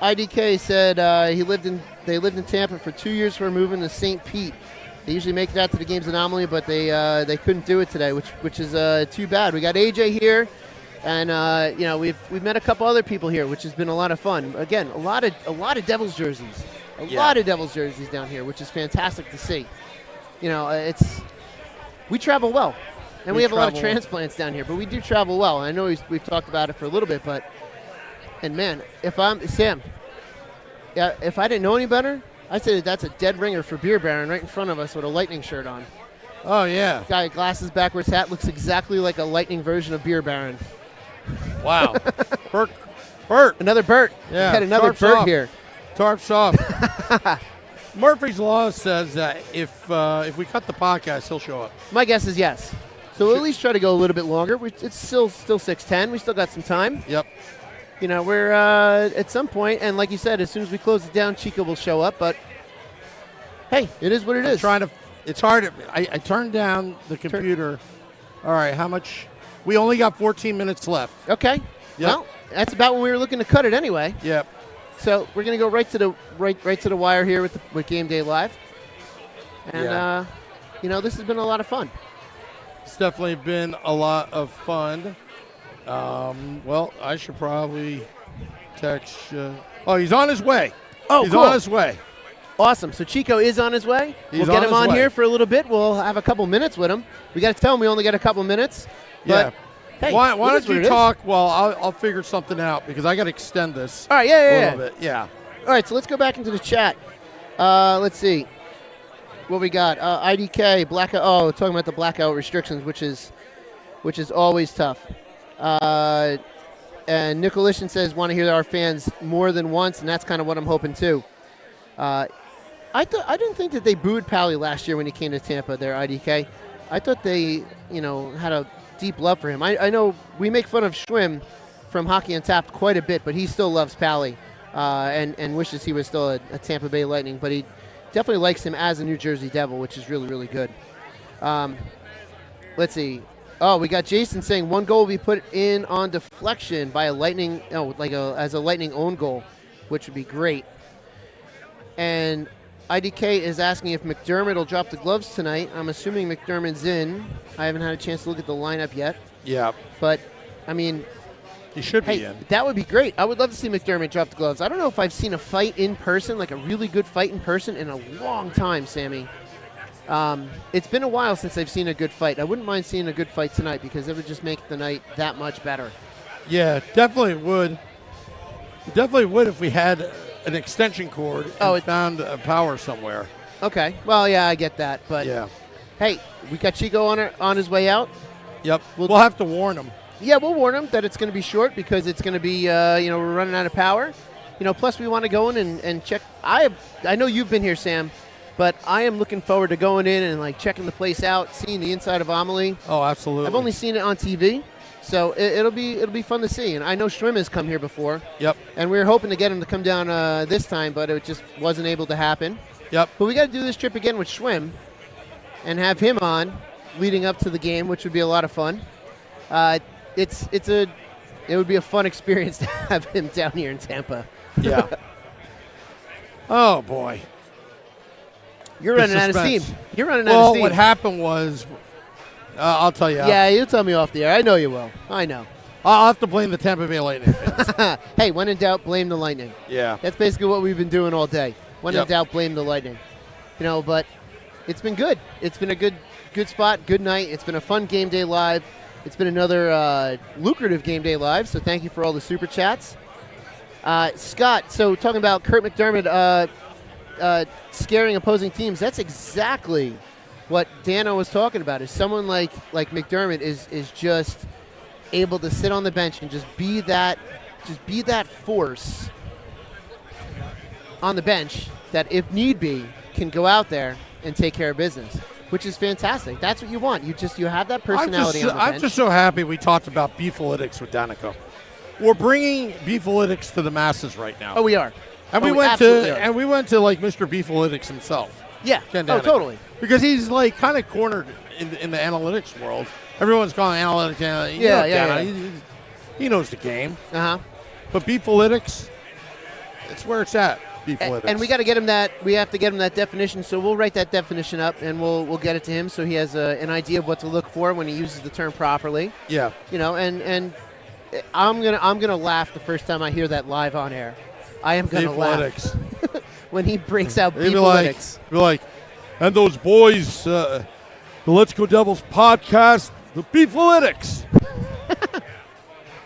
IDK said they lived in Tampa for 2 years before moving to St. Pete. They usually make it out to the games in Amalie, but they couldn't do it today, which is too bad. We got AJ here, and we've met a couple other people here, which has been a lot of fun. Again, a lot of Devils jerseys, lot of Devils jerseys down here, which is fantastic to see. We travel well, and we have a lot of transplants down here, but we do travel well. I know we've talked about it for a little bit, and man, if I'm Sam, if I didn't know any better, I'd say that's a dead ringer for Beer Baron right in front of us with a Lightning shirt on. Oh, yeah. Guy, glasses, backwards hat, looks exactly like a Lightning version of Beer Baron. Wow. Bert. Another Bert. Yeah, We had another tarps Bert off. here. Tarps off. Murphy's Law says that if we cut the podcast, he'll show up. My guess is yes. So we'll at least try to go a little bit longer. It's still 6:10. We still got some time. Yep. You know, we're at some point, and like you said, as soon as we close it down, Chico will show up. But hey, it is what it is. It's hard. I turned down the computer. All right, how much? We only got 14 minutes left. Okay. Yep. Well, that's about when we were looking to cut it anyway. Yep. So we're gonna go right to the wire here with Game Day Live, and you know, this has been a lot of fun. It's definitely been a lot of fun. Well, I should probably text. Oh, he's on his way. Oh, he's cool. on his way. Awesome. So Chico is on his way. He's we'll get on him his on way. here for a little bit. We'll have a couple minutes with him. We got to tell him we only got a couple minutes. Yeah. But, hey, Why it don't is what you it is. talk? Well, I'll figure something out because I got to extend this All right. a Yeah. little bit. Yeah. All right. So let's go back into the chat. Let's see what we got. IDK blackout. Oh, talking about the blackout restrictions, which is always tough. And Nicolishan says want to hear our fans more than once, and that's kind of what I'm hoping too. I didn't think that they booed Pally last year when he came to Tampa. There, IDK. I thought they, had a deep love for him. I know we make fun of Schwim from Hockey Untapped quite a bit, but he still loves Pally and wishes he was still a Tampa Bay Lightning. But he definitely likes him as a New Jersey Devil, which is really, really good. Let's see. Oh, we got Jason saying one goal will be put in on deflection by a Lightning, as a Lightning own goal, which would be great. And IDK is asking if McDermott will drop the gloves tonight. I'm assuming McDermott's in. I haven't had a chance to look at the lineup yet. Yeah. But, I mean, He should be hey, in. that would be great. I would love to see McDermott drop the gloves. I don't know if I've seen a fight in person, like a really good fight in person, in a long time, Sammy. It's been a while since I've seen a good fight. I wouldn't mind seeing a good fight tonight because it would just make the night that much better. Yeah, definitely would. It definitely would if we had an extension cord and found a power somewhere. Okay. Well, yeah, I get that. But, Yeah. hey, we got Chico on his way out. Yep. We'll have to warn him. Yeah, we'll warn him that it's going to be short because it's going to be, we're running out of power. Plus we want to go in and check. I know you've been here, Sam, but I am looking forward to going in and, checking the place out, seeing the inside of Amalie. Oh, absolutely. I've only seen it on TV, so it'll be fun to see. And I know Schwim has come here before. Yep. And we were hoping to get him to come down this time, but it just wasn't able to happen. Yep. But we got to do this trip again with Schwim and have him on leading up to the game, which would be a lot of fun. It would be a fun experience to have him down here in Tampa. Yeah. Oh, boy. You're running out of steam. suspense. You're running out of Well, steam. what happened was, I'll tell you. Yeah, you'll tell me off the air. I know you will. I know. I'll have to blame the Tampa Bay Lightning fans. Hey, when in doubt, blame the Lightning. Yeah. That's basically what we've been doing all day. When in Yep. doubt, blame the Lightning. But it's been good. It's been a good spot, good night. It's been a fun Game Day Live. It's been another lucrative Game Day Live, so thank you for all the super chats. Scott, so talking about Kurt McDermott scaring opposing teams, that's exactly what Dano was talking about. Is someone like McDermott is just able to sit on the bench and just be that force on the bench that, if need be, can go out there and take care of business, which is fantastic. That's what you want. You have that personality on the bench. I'm just so happy we talked about beefalytics with Daneyko. We're bringing beefalytics to the masses right now. Oh, we are. And Oh, we we went absolutely to are. Mr. Beefalytics himself. Yeah. Ken Oh, Daneyko. totally. Because he's kind of cornered in the analytics world. Everyone's calling analytics. Yeah. He knows the game. Uh-huh. But beefalytics, it's where it's at. Beefalytics. And we got to get him that. We have to get him that definition. So we'll write that definition up and we'll get it to him so he has an idea of what to look for when he uses the term properly. Yeah. And I'm gonna laugh the first time I hear that live on air. I am gonna laugh when he breaks out beefalytics. Be like, and those boys, the Let's Go Devils podcast, the beefalytics.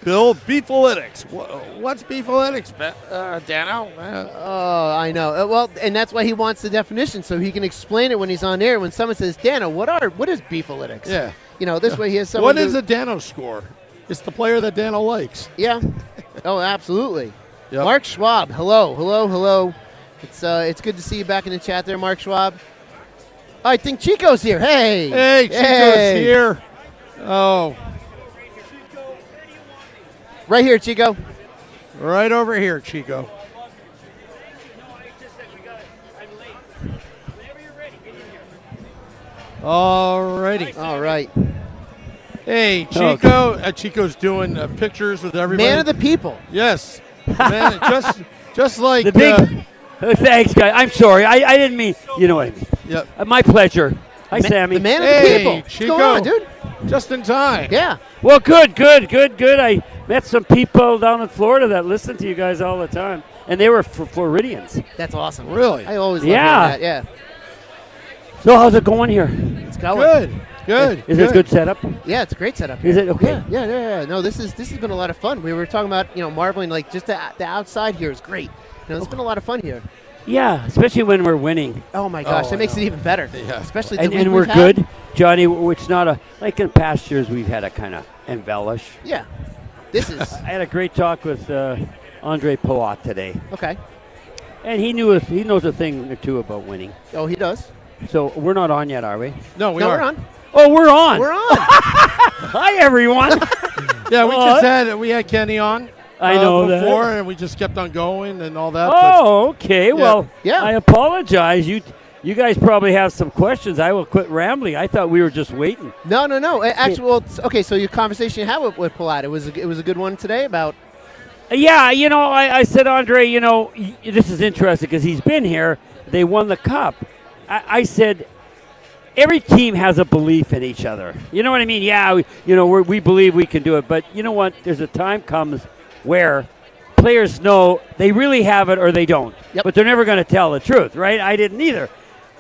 Bill Beefalytics. What's Beefalytics, Dano? Oh, I know. Well, and that's why he wants the definition, so he can explain it when he's on air. When someone says, Dano, what is Beefalytics? Yeah. This way he has someone. What is a Dano score? It's the player that Dano likes. Yeah. Oh, absolutely. Yep. Mark Schwab. Hello. It's good to see you back in the chat there, Mark Schwab. I think Chico's here. Hey, Chico's here. Oh. Right here, Chico. Right over here, Chico. All righty. All right. Hey, Chico. Chico's doing pictures with everybody. Man of the people. Yes. Man, just like The big. Thanks, guys. I'm sorry. I didn't mean. You know what I mean. Yep. My pleasure. Hi, Sammy. The man of Hey, the people. Chico. What's going on, dude? Just in time. Yeah. Well, good. I met some people down in Florida that listen to you guys all the time, and they were Floridians. That's awesome. Really? I always love Yeah. hearing that. So how's it going here? Yeah. It's going. Good. Is it a good setup? Yeah, it's a great setup. Is here. it okay? Yeah. No, this has been a lot of fun. We were talking about marveling like just the outside here is great. It's been a lot of fun here. Yeah, especially when we're winning. Oh my gosh, Oh, that I makes know. it even better. Yeah. Especially the And week we're we've had. good, Johnny. It's not like in past years we've had to kind of embellish. Yeah. This is I had a great talk with Andre Palat today, okay. and he knows a thing or two about winning. Oh, he does. So we're not on yet, are we? No, we No, are. we're on. Oh, we're on. We're on. Hi, everyone. Yeah, we Oh, had Kenny on. I know that. before, and we just kept on going and all that. Oh, okay. Well, Yeah. I apologize. You guys probably have some questions. I will quit rambling. I thought we were just waiting. No. Actually, well, okay. So your conversation you had with Palat, it was a good one today about. Yeah, I said, Andre, this is interesting because he's been here. They won the cup. I said, every team has a belief in each other. You know what I mean? Yeah, we believe we can do it. But you know what? There's a time comes where players know they really have it or they don't. Yep. But they're never going to tell the truth, right? I didn't either.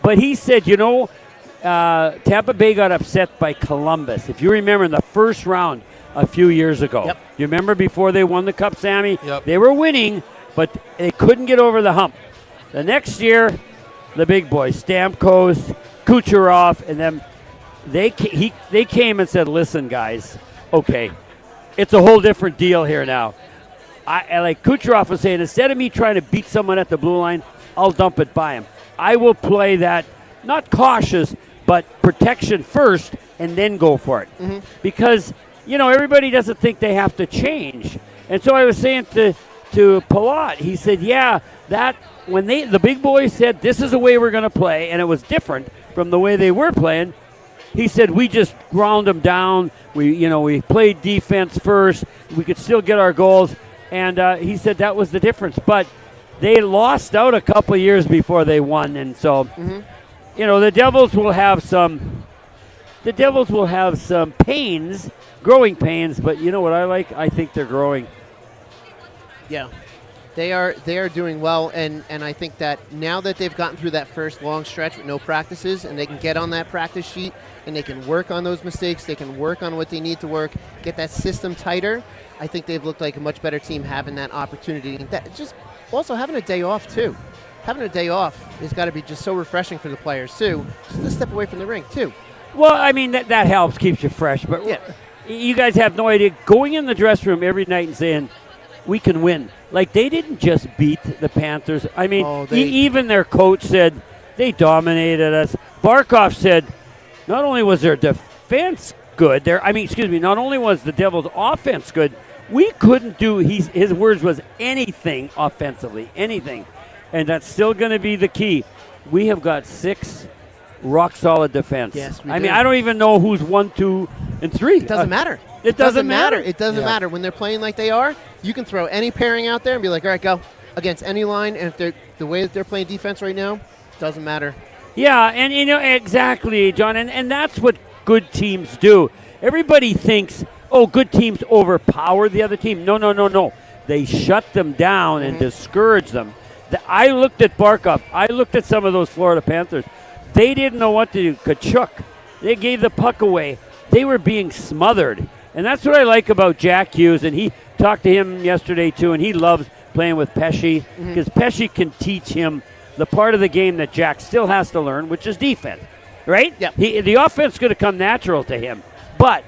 But he said, Tampa Bay got upset by Columbus. If you remember in the first round a few years ago. Yep. You remember before they won the cup, Sammy? Yep. They were winning, but they couldn't get over the hump. The next year, the big boys, Stamkos, Kucherov, and them, they came and said, listen, guys, okay, it's a whole different deal here now. I like Kucherov was saying, instead of me trying to beat someone at the blue line, I'll dump it by him. I will play that, not cautious, but protection first and then go for it. Mm-hmm. Because, everybody doesn't think they have to change. And so I was saying to Palat, he said, yeah, that when the big boys said this is the way we're going to play, and it was different from the way they were playing, he said we just ground them down. We played defense first. We could still get our goals. And he said that was the difference. But they lost out a couple of years before they won. And so, the Devils will have some pains, growing pains. But you know what I like? I think they're growing. Yeah. They are doing well, and I think that now that they've gotten through that first long stretch with no practices, and they can get on that practice sheet, and they can work on those mistakes, they can work on what they need to work, get that system tighter, I think they've looked like a much better team having that opportunity. That just also having a day off, too. Having a day off has got to be just so refreshing for the players, too. Just to step away from the rink, too. Well, I mean, that helps, keeps you fresh. But Yeah. You guys have no idea. Going in the dressing room every night and saying, we can win. Like, they didn't just beat the Panthers. I mean, even their coach said they dominated us. Barkov said not only was their defense good, not only was the Devils' offense good, we couldn't do, his words was anything offensively, anything. And that's still going to be the key. We have got 6 rock-solid defense. Yes, we I do. mean, I don't even know who's 1, 2, and 3. It doesn't matter. It doesn't matter. It doesn't matter. When they're playing like they are, you can throw any pairing out there and be like, all right, go against any line. And if they're the way that they're playing defense right now, it doesn't matter. Yeah, and exactly, John, and that's what good teams do. Everybody thinks, good teams overpower the other team. No. They shut them down and discourage them. I looked at Barkov. I looked at some of those Florida Panthers. They didn't know what to do. Kachuk, they gave the puck away. They were being smothered. And that's what I like about Jack Hughes. And he talked to him yesterday, too, and he loves playing with Pesci because Pesci can teach him the part of the game that Jack still has to learn, which is defense, right? Yep. The offense is going to come natural to him. But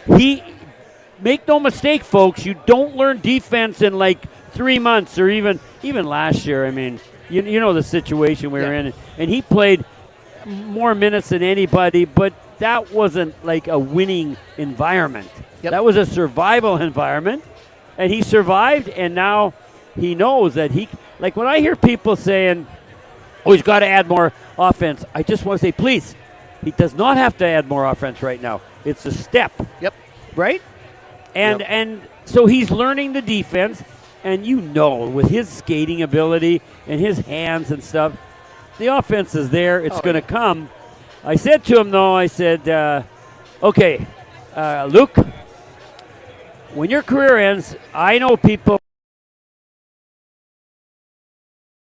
make no mistake, folks, you don't learn defense in like 3 months or even last year. I mean, you know the situation we were in. And he played more minutes than anybody, but that wasn't like a winning environment. Yep. That was a survival environment, and he survived, and now he knows that like when I hear people saying, oh, he's got to add more offense, I just want to say, please, he does not have to add more offense right now. It's a step. Yep. Right? And so he's learning the defense, and with his skating ability and his hands and stuff, the offense is there. It's going to come. I said to him, though, okay, Luke, when your career ends, I know people